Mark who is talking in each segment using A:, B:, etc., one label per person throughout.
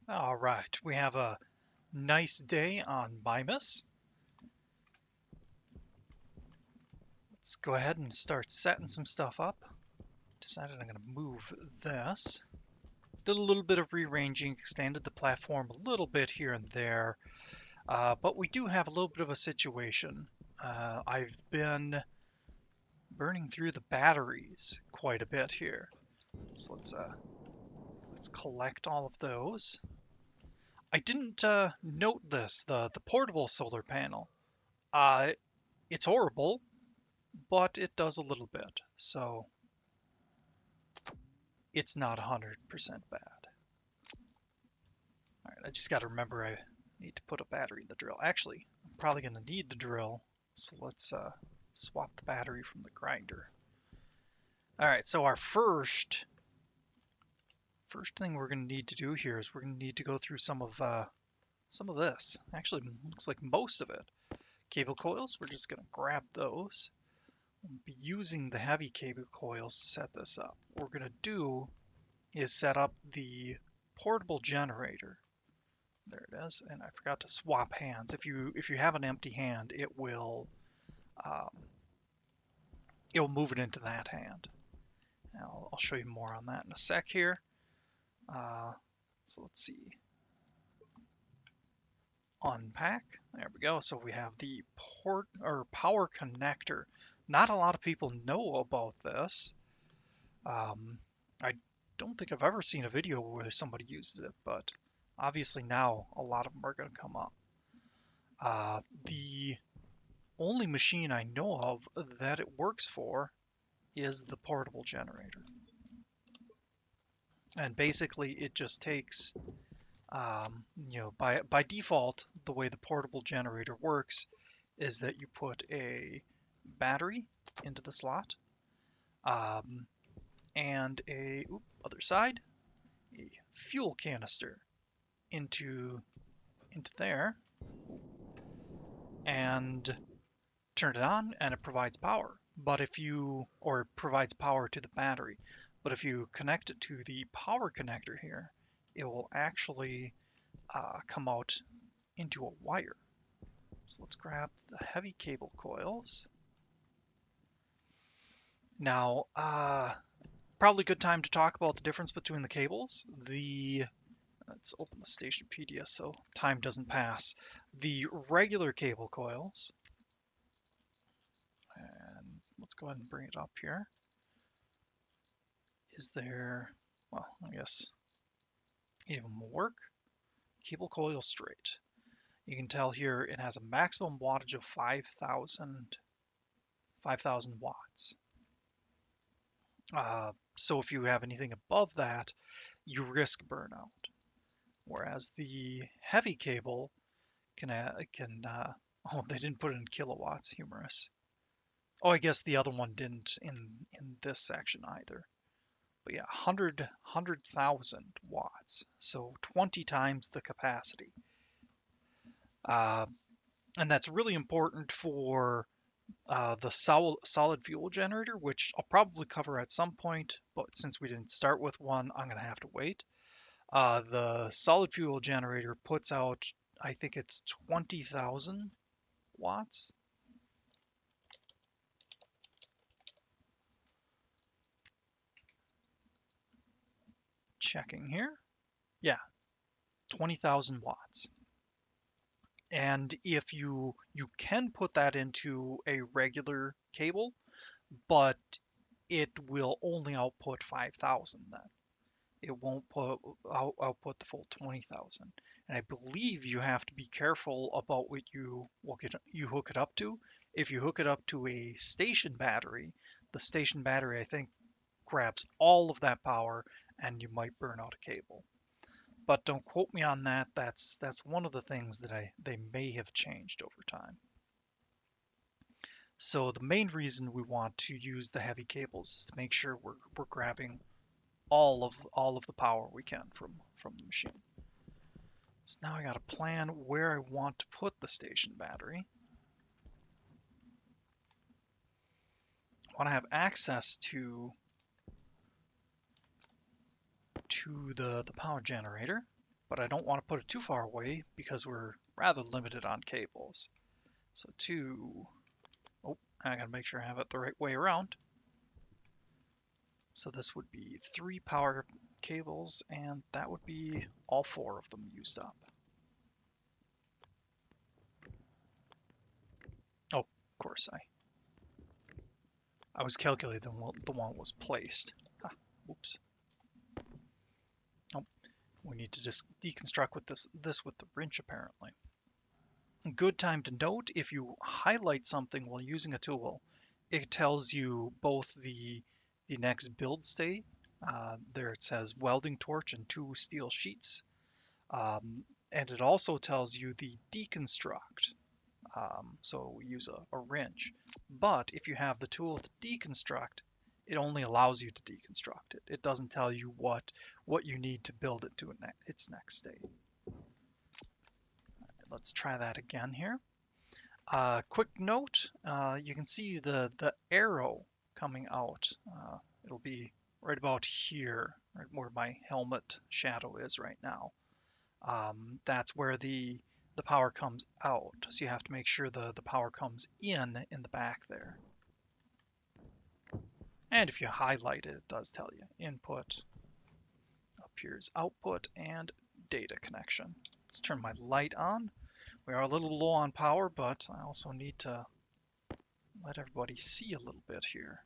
A: All right, we have a nice day on Mimas. Let's go ahead and start setting some stuff up. Decided I'm going to move this. Did a little bit of rearranging, extended the platform a little bit here and there, but we do have a little bit of a situation. I've been burning through the batteries quite a bit here, so let's collect all of those. I didn't note this, the portable solar panel. Uh, it's horrible, but it does a little bit, so it's not 100% bad. All right, I just got to remember I need to put a battery in the drill. Actually, I'm probably going to need the drill, so let's swap the battery from the grinder. All right, so our first thing we're going to need to do here is we're going to need to go through some of this. Actually, looks like most of it. Cable coils, we're just going to grab those. We'll be using the heavy cable coils to set this up. What we're going to do is set up the portable generator. There it is, and I forgot to swap hands. If you have an empty hand, um, it will move it into that hand. I'll show you more on that in a sec here. So let's see. Unpack. There we go. So we have the port or power connector. Not a lot of people know about this. I don't think I've ever seen a video where somebody uses it, but obviously now a lot of them are going to come up. The only machine I know of that it works for is the portable generator. And basically it just takes, by default, the way the portable generator works is that you put a battery into the slot, and other side, a fuel canister into there, and turn it on and it provides power. But it provides power to the battery. But if you connect it to the power connector here, it will actually come out into a wire. So let's grab the heavy cable coils. Now, probably a good time to talk about the difference between the cables. Let's open the Stationepedia so time doesn't pass. The regular cable coils, and let's go ahead and bring it up here. Is there, well, I guess even more work. Cable coil straight. You can tell here it has a maximum wattage of 5,000 watts. So if you have anything above that, you risk burnout. Whereas the heavy cable oh, they didn't put it in kilowatts, humorous. Oh, I guess the other one didn't in this section either. But yeah, 100,000 watts, so 20 times the capacity. And that's really important for the solid fuel generator, which I'll probably cover at some point, but since we didn't start with one, I'm going to have to wait. The solid fuel generator puts out, I think it's 20,000 watts. Checking here. Yeah, 20,000 watts. And if you can put that into a regular cable, but it will only output 5,000 then. It won't output the full 20,000. And I believe you have to be careful about what you hook it up to. If you hook it up to a station battery, the station battery I think grabs all of that power and you might burn out a cable. But don't quote me on that. That's one of the things that they may have changed over time. So the main reason we want to use the heavy cables is to make sure we're grabbing all of the power we can from the machine. So now I got to plan where I want to put the station battery. I want to have access to the power generator. but I don't want to put it too far away because we're rather limited on cables. So oh, I gotta make sure I have it the right way around. So this would be 3 power cables, and that would be all 4 of them used up. Oh, of course, I was calculating the one was placed. Ah, oops. Oh, we need to just deconstruct with this with the wrench apparently. A good time to note, if you highlight something while using a tool, it tells you both the next build state. There it says welding torch and 2 steel sheets. And it also tells you the deconstruct. So we use a wrench. But if you have the tool to deconstruct, it only allows you to deconstruct it. It doesn't tell you what you need to build it to its next state. Right, let's try that again here. Quick note, you can see the arrow coming out. It'll be right about here, right where my helmet shadow is right now. That's where the power comes out. So you have to make sure the power comes in the back there. And if you highlight it, it does tell you input, up here's output, and data connection. Let's turn my light on. We are a little low on power, but I also need to let everybody see a little bit here.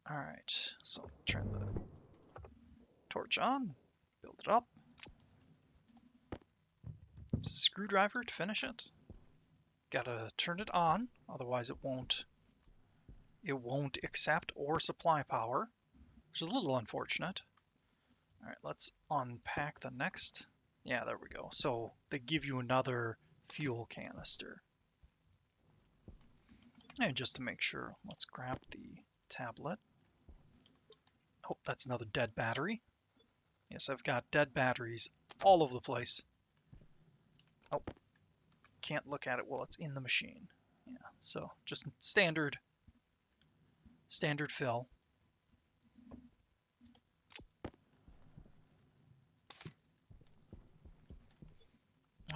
A: All right, so turn the torch on, build it up. Use a screwdriver to finish it. Gotta turn it on, otherwise it won't accept or supply power, which is a little unfortunate. All right, let's unpack the next. Yeah, there we go. So they give you another fuel canister. And just to make sure, let's grab the tablet. Oh, that's another dead battery. Yes, I've got dead batteries all over the place. Oh, can't look at it while it's in the machine. Yeah, so just standard fill.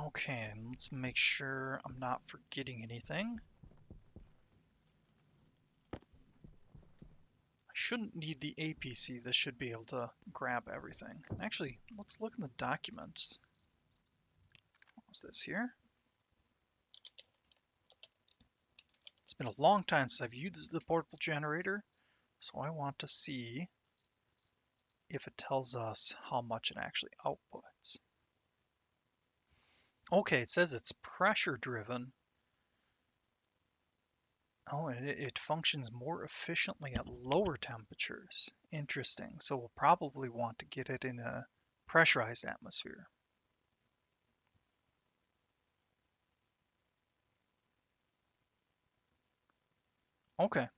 A: Okay, let's make sure I'm not forgetting anything. I shouldn't need the APC. This should be able to grab everything. Actually, let's look in the documents. What's this here? It's been a long time since I've used the portable generator, so I want to see if it tells us how much it actually outputs. Okay, it says it's pressure driven. Oh, and it functions more efficiently at lower temperatures. Interesting. So we'll probably want to get it in a pressurized atmosphere. Okay.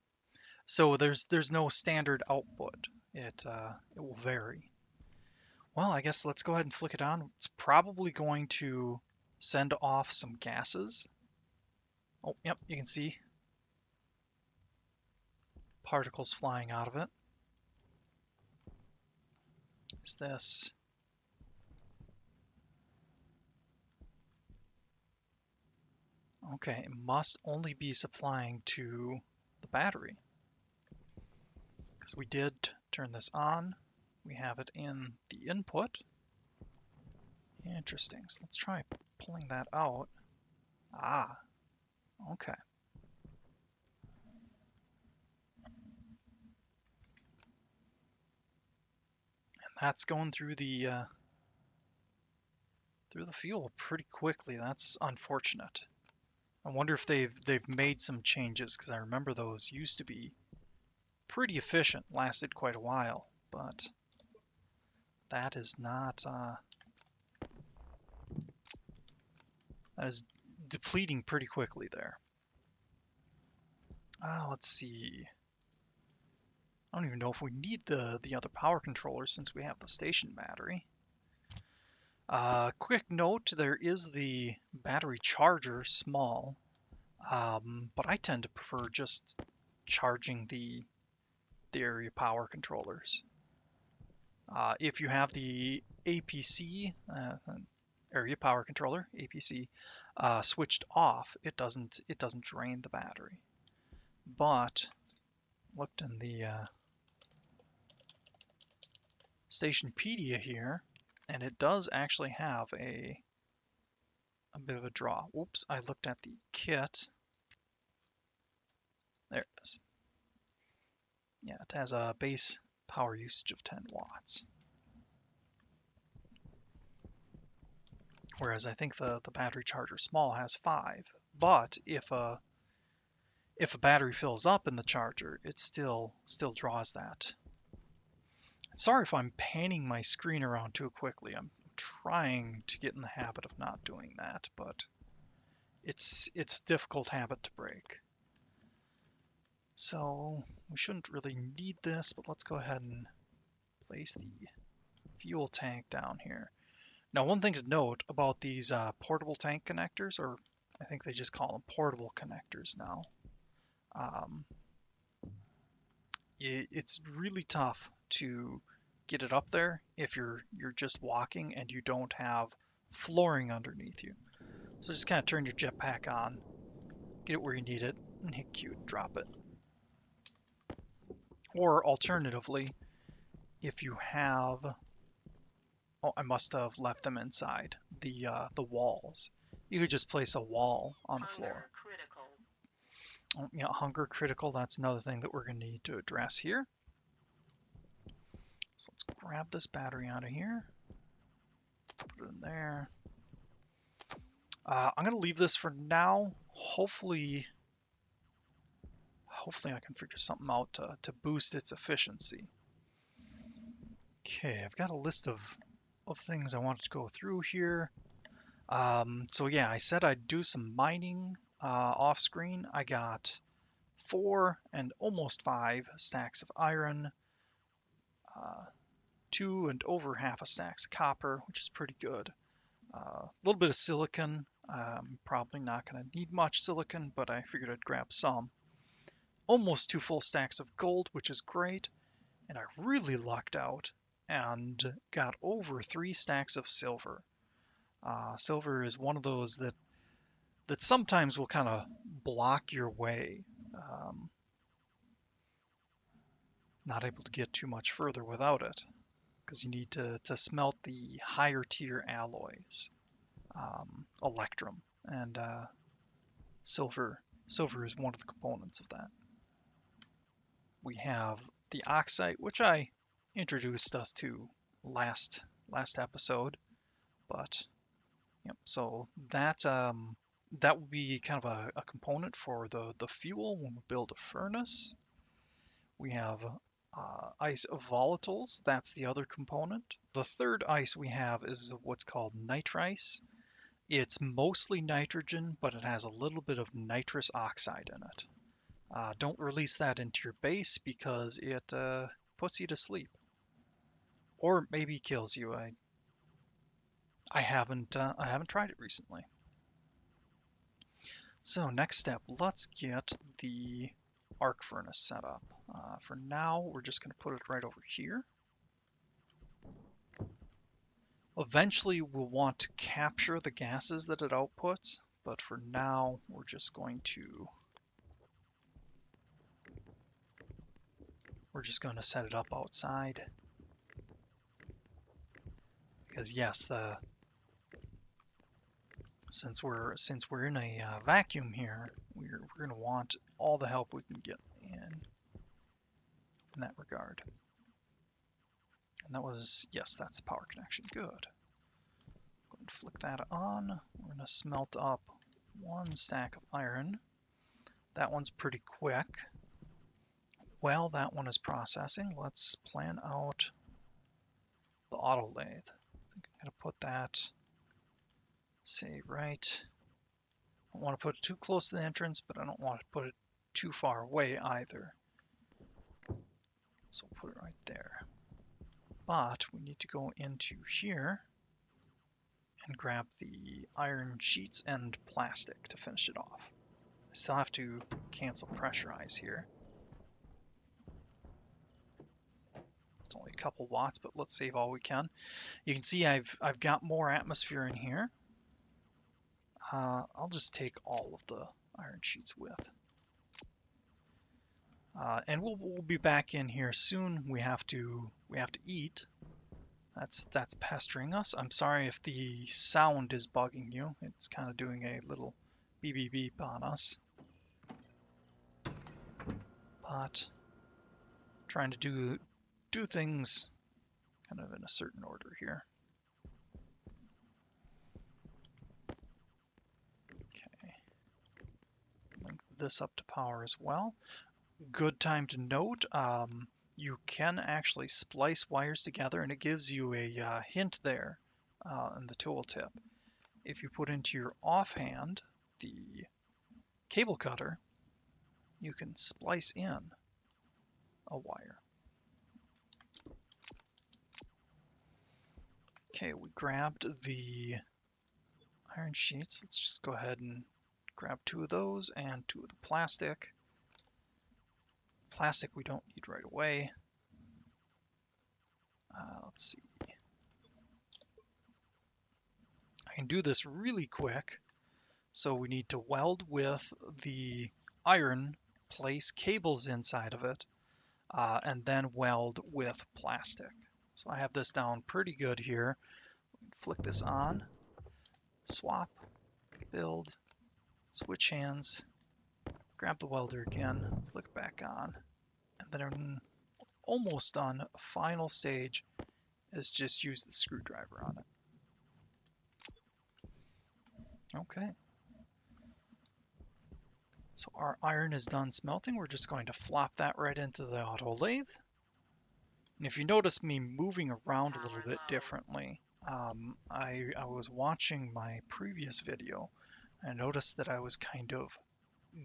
A: So there's no standard output. It will vary. Well, I guess let's go ahead and flick it on. It's probably going to send off some gases. Oh, yep, you can see particles flying out of it. Is this? Okay, it must only be supplying to the battery. Because we did turn this on. We have it in the input. Interesting. So let's try pulling that out. Ah, okay. And that's going through the fuel pretty quickly. That's unfortunate. I wonder if they've made some changes, because I remember those used to be pretty efficient, lasted quite a while, but that is not that is depleting pretty quickly there. Let's see. I don't even know if we need the other power controller since we have the station battery. Quick note, there is the battery charger, small, but I tend to prefer just charging the area power controllers. If you have the APC, area power controller, APC, switched off, it doesn't drain the battery. But looked in the Stationpedia here, and it does actually have a bit of a draw. Oops, I looked at the kit. There it is. Yeah, it has a base power usage of 10 watts. Whereas I think the battery charger small has 5. But if a battery fills up in the charger, it still draws that. Sorry if I'm panning my screen around too quickly. I'm trying to get in the habit of not doing that, but it's a difficult habit to break. So we shouldn't really need this, but let's go ahead and place the fuel tank down here. Now, one thing to note about these portable tank connectors, or I think they just call them portable connectors now, it's really tough to get it up there if you're just walking and you don't have flooring underneath you. So just kind of turn your jetpack on, get it where you need it, and hit Q to drop it. Or alternatively, if you have, oh, I must have left them inside the walls. You could just place a wall on the floor. Oh, yeah, hunger critical. That's another thing that we're going to need to address here. So let's grab this battery out of here. Put it in there. I'm going to leave this for now. Hopefully I can figure something out to boost its efficiency. Okay, I've got a list of things I wanted to go through here. So yeah, I said I'd do some mining off screen. I got 4 and almost 5 stacks of iron, 2 and over half a stacks of copper, which is pretty good. A little bit of silicon. Probably not going to need much silicon, but I figured I'd grab some. Almost 2 full stacks of gold, which is great. And I really lucked out and got over 3 stacks of silver. Silver is one of those that sometimes will kind of block your way. Not able to get too much further without it, because you need to smelt the higher tier alloys, electrum, and silver is one of the components of that. We have the oxide, which I introduced us to last episode, but yep, so that will be kind of a component for the fuel when we build a furnace. We have ice volatiles, that's the other component. The third ice we have is what's called nitrice. It's mostly nitrogen, but it has a little bit of nitrous oxide in it. Don't release that into your base because it puts you to sleep. Or maybe kills you. I haven't tried it recently. So next step, let's get the arc furnace set up. For now, we're just going to put it right over here. Eventually, we'll want to capture the gases that it outputs, but for now, we're just going to set it up outside. Because yes, since we're in a vacuum here, we're going to want all the help we can get in that regard. And that was, yes, that's the power connection. Good. Go ahead and flick that on. We're going to smelt up 1 stack of iron. That one's pretty quick. While that one is processing, let's plan out the autolathe. I think I'm going to put that, say, right. I don't want to put it too close to the entrance, but I don't want to put it too far away either. So we'll put it right there. But we need to go into here and grab the iron sheets and plastic to finish it off. I still have to cancel pressurize here. So only a couple watts, but let's save all we can. You can see I've got more atmosphere in here. I'll just take all of the iron sheets with. And we'll be back in here soon. We have to eat. That's pestering us. I'm sorry if the sound is bugging you. It's kind of doing a little beep beep beep on us. But trying to do things kind of in a certain order here. Okay. Link this up to power as well. Good time to note, you can actually splice wires together, and it gives you a hint there in the tooltip. If you put into your offhand the cable cutter, you can splice in a wire. Okay, we grabbed the iron sheets. Let's just go ahead and grab 2 of those and 2 of the plastic. Plastic we don't need right away. Let's see. I can do this really quick. So we need to weld with the iron, place cables inside of it, and then weld with plastic. So I have this down pretty good here. Flick this on, swap, build, switch hands, grab the welder again, flick back on, and then I'm almost done. Final stage is just use the screwdriver on it. Okay. So our iron is done smelting. We're just going to flop that right into the autolathe. And if you notice me moving around a little bit differently, I was watching my previous video and I noticed that I was kind of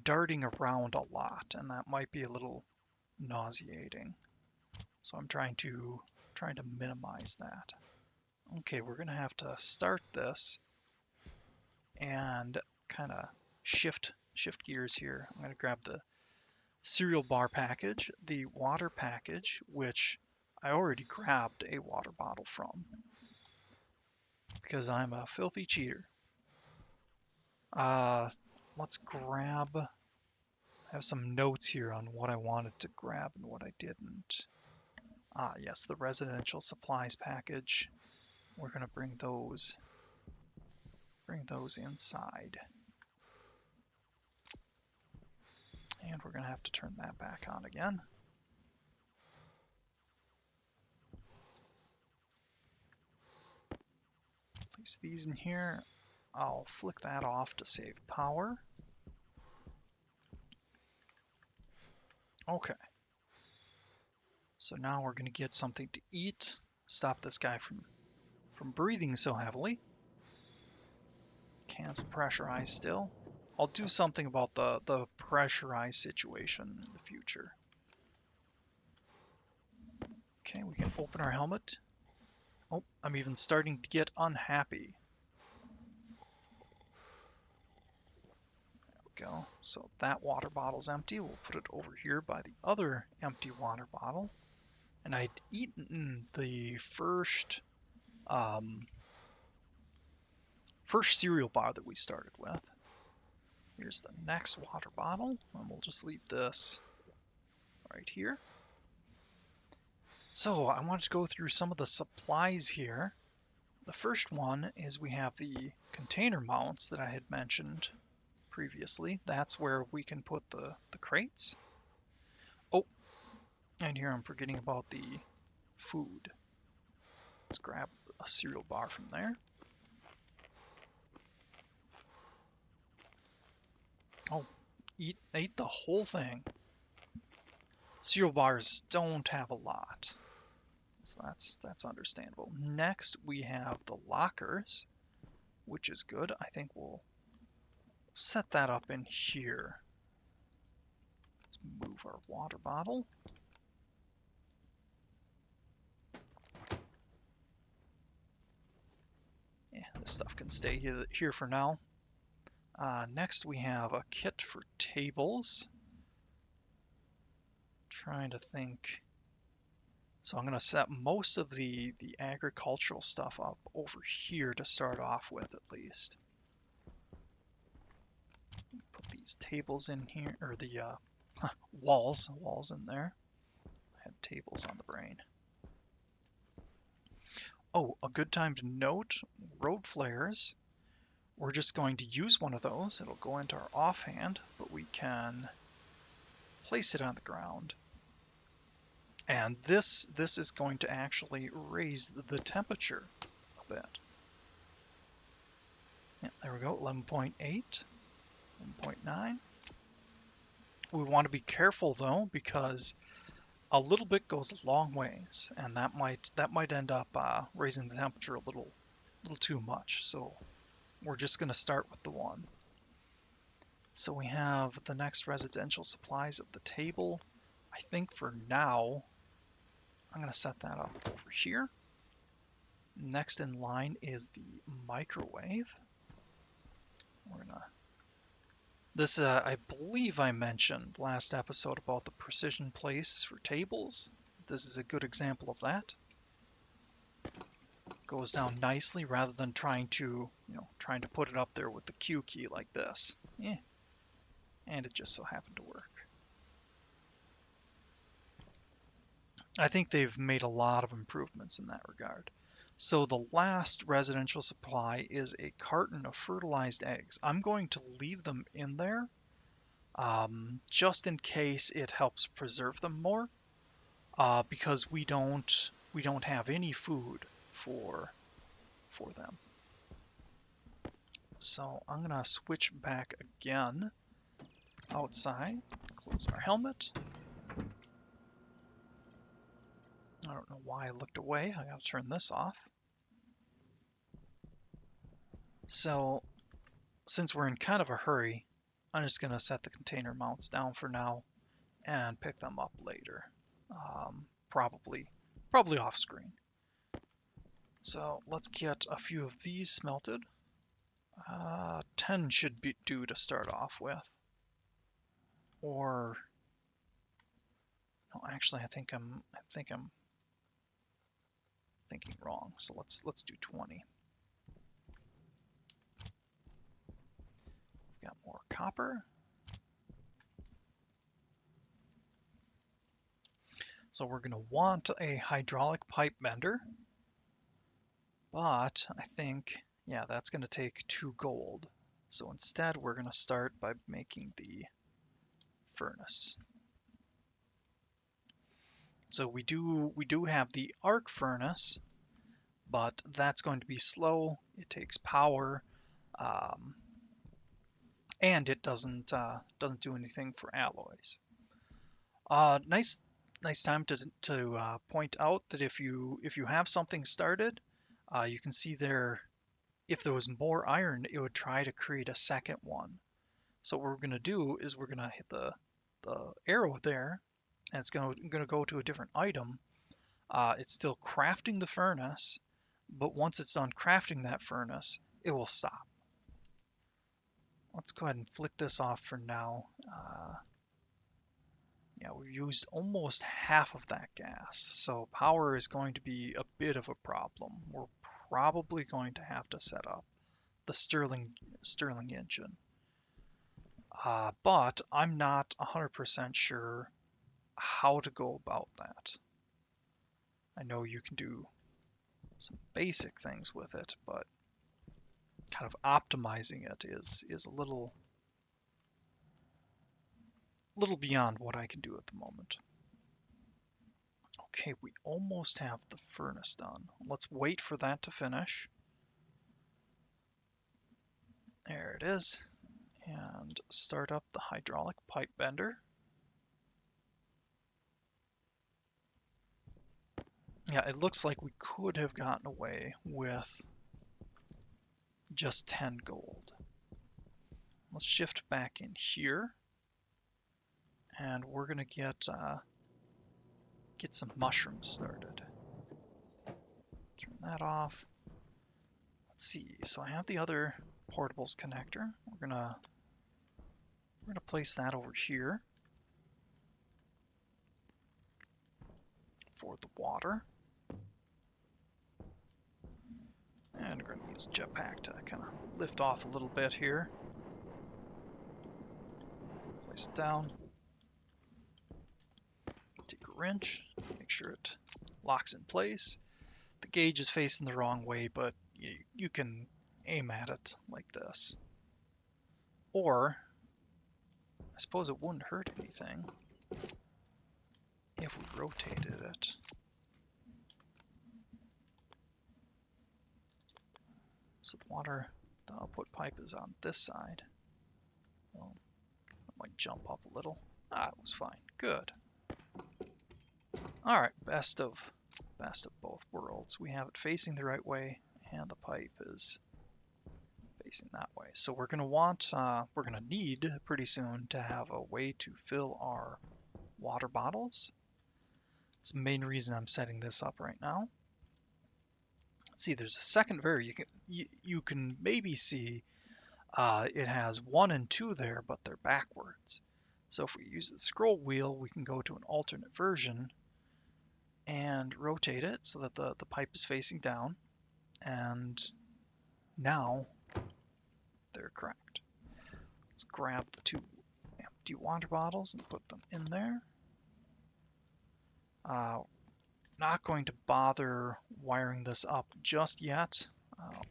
A: darting around a lot, and that might be a little nauseating. So I'm trying to minimize that. Okay, we're gonna have to start this and kind of shift gears here. I'm gonna grab the cereal bar package, the water package, which I already grabbed a water bottle from because I'm a filthy cheater. Let's grab, I have some notes here on what I wanted to grab and what I didn't. Yes, the residential supplies package. We're gonna bring those inside. And we're gonna have to turn that back on again. Place these in here. I'll flick that off to save power. Okay. So now we're going to get something to eat. Stop this guy from breathing so heavily. Cans are pressurized still. I'll do something about the pressurized situation in the future. Okay, we can open our helmet. Oh, I'm even starting to get unhappy. Go. So that water bottle's empty. We'll put it over here by the other empty water bottle. And I'd eaten the first cereal bar that we started with. Here's the next water bottle, and we'll just leave this right here. So I want to go through some of the supplies here. The first one is we have the container mounts that I had mentioned previously. That's where we can put the crates. Oh, and here I'm forgetting about the food. Let's grab a cereal bar from there. Oh, eat the whole thing. Cereal bars don't have a lot, so that's understandable. Next we have the lockers, which is good. I think we'll set that up in here. Let's move our water bottle. Yeah, this stuff can stay here for now. Next we have a kit for tables. Trying to think So I'm going to set most of the agricultural stuff up over here to start off with, at least. Put these tables in here, or the walls in there. I had tables on the brain. Oh, a good time to note, road flares. We're just going to use one of those. It'll go into our offhand, but we can place it on the ground. And this is going to actually raise the temperature a bit. Yeah, there we go, 11.8, 1.9. We want to be careful though, because a little bit goes a long ways, and that might end up raising the temperature a little too much. So we're just going to start with the 1. So we have the next residential supplies of the table. I think for now, I'm going to set that up over here. Next in line is the microwave. We're gonna. This, I believe I mentioned last episode about the precision place for tables. This is a good example of that. Goes down nicely rather than trying to put it up there with the Q key like this. Yeah. And it just so happened to work. I think they've made a lot of improvements in that regard. So the last residential supply is a carton of fertilized eggs. I'm going to leave them in there just in case it helps preserve them more, because we don't have any food for them. So I'm gonna switch back again outside, close our helmet. I don't know why I looked away. I gotta turn this off. So since we're in kind of a hurry, I'm just gonna set the container mounts down for now and pick them up later. Probably off screen. So let's get a few of these smelted. 10 should be due to start off with. Or no, actually I think I'm thinking wrong. So let's do 20. We've got more copper. So we're going to want a hydraulic pipe bender, but I think, yeah, that's going to take 2 gold. So instead we're going to start by making the furnace. So we do have the arc furnace, but that's going to be slow. It takes power, and it doesn't do anything for alloys. Nice time to point out that if you have something started, you can see there, if there was more iron, it would try to create a second one. So what we're going to do is we're going to hit the arrow there, and it's going to go to a different item. It's still crafting the furnace, but once it's done crafting that furnace, it will stop. Let's go ahead and flick this off for now. Yeah, we've used almost half of that gas, so power is going to be a bit of a problem. We're probably going to have to set up the Stirling engine. But I'm not 100% sure how to go about that. I know you can do some basic things with it, but kind of optimizing it is a little beyond what I can do at the moment. Okay, we almost have the furnace done. Let's wait for that to finish. There it is. And start up the hydraulic pipe bender. Yeah, it looks like we could have gotten away with just 10 gold. Let's shift back in here, and we're gonna get some mushrooms started. Turn that off. Let's see. So I have the other portables connector. We're gonna place that over here. for the water. And we're going to use jetpack to kind of lift off a little bit here. Place it down. Take a wrench, make sure it locks in place. The gauge is facing the wrong way, but you can aim at it like this. Or, I suppose it wouldn't hurt anything if we rotated it. So the output pipe is on this side. Well, it might jump up a little. It was fine. Good. All right, best of both worlds. We have it facing the right way, and the pipe is facing that way. So we're gonna need pretty soon to have a way to fill our water bottles. It's the main reason I'm setting this up right now. See, there's a second vary. You can maybe see it has 1 and 2 there, but they're backwards. So if we use the scroll wheel, we can go to an alternate version and rotate it so that the pipe is facing down, and now they're correct. Let's grab the 2 empty water bottles and put them in there. Not going to bother wiring this up just yet.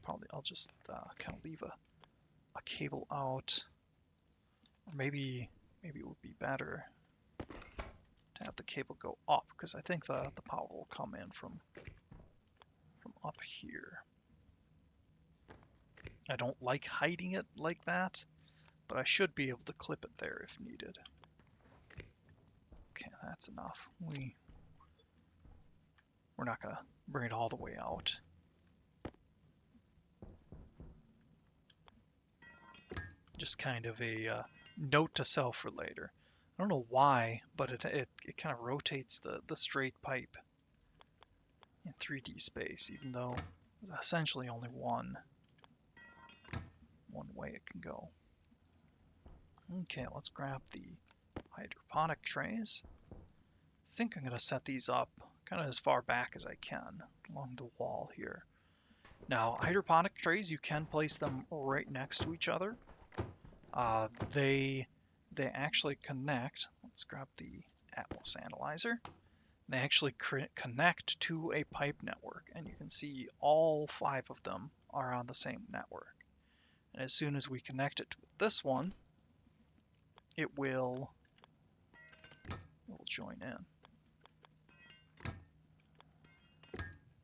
A: I'll just kind of leave a cable out, or maybe it would be better to have the cable go up, because I think the power will come in from up here. I don't like hiding it like that, but I should be able to clip it there if needed. Okay, that's enough. We're not going to bring it all the way out. Just kind of a note to self for later. I don't know why, but it kind of rotates the straight pipe in 3D space, even though there's essentially only one way it can go. Okay, let's grab the hydroponic trays. I think I'm going to set these up kind of as far back as I can along the wall here. Now, hydroponic trays, you can place them right next to each other. They actually connect. Let's grab the Atmos analyzer. They actually connect to a pipe network, and you can see all 5 of them are on the same network. And as soon as we connect it to this one, it will join in.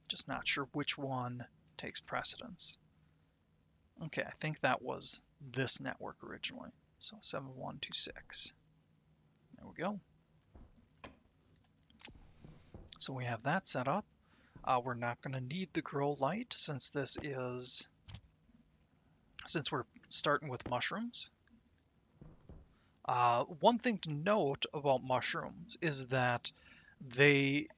A: Just not sure which one takes precedence. Okay, I think that was this network originally. So 7126. There we go. So we have that set up. We're not going to need the grow light since we're starting with mushrooms. One thing to note about mushrooms is that they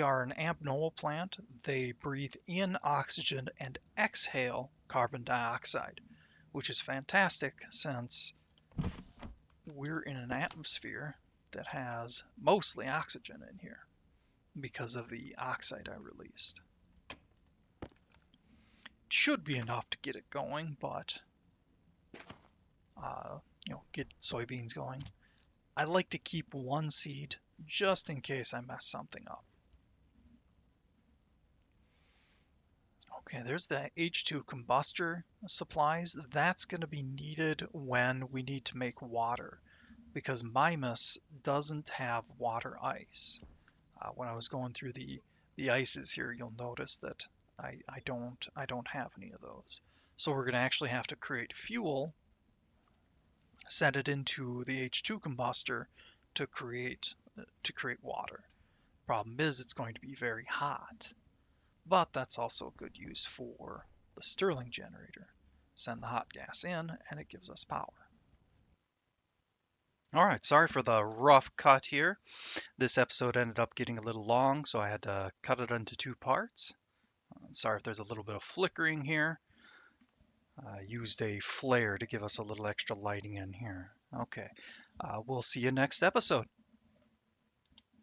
A: are an abnormal plant. They breathe in oxygen and exhale carbon dioxide, which is fantastic since we're in an atmosphere that has mostly oxygen in here because of the oxide I released. It should be enough to get it going, but get soybeans going. I like to keep one seed just in case I mess something up. Okay, there's the H2 combustor supplies. That's going to be needed when we need to make water, because Mimas doesn't have water ice. When I was going through the ices here, you'll notice that I don't have any of those. So we're going to actually have to create fuel, set it into the H2 combustor to create water. Problem is, it's going to be very hot, but that's also good use for the Stirling generator. Send the hot gas in, and it gives us power. All right, sorry for the rough cut here. This episode ended up getting a little long, so I had to cut it into 2 parts. Sorry if there's a little bit of flickering here. Used a flare to give us a little extra lighting in here. Okay, we'll see you next episode.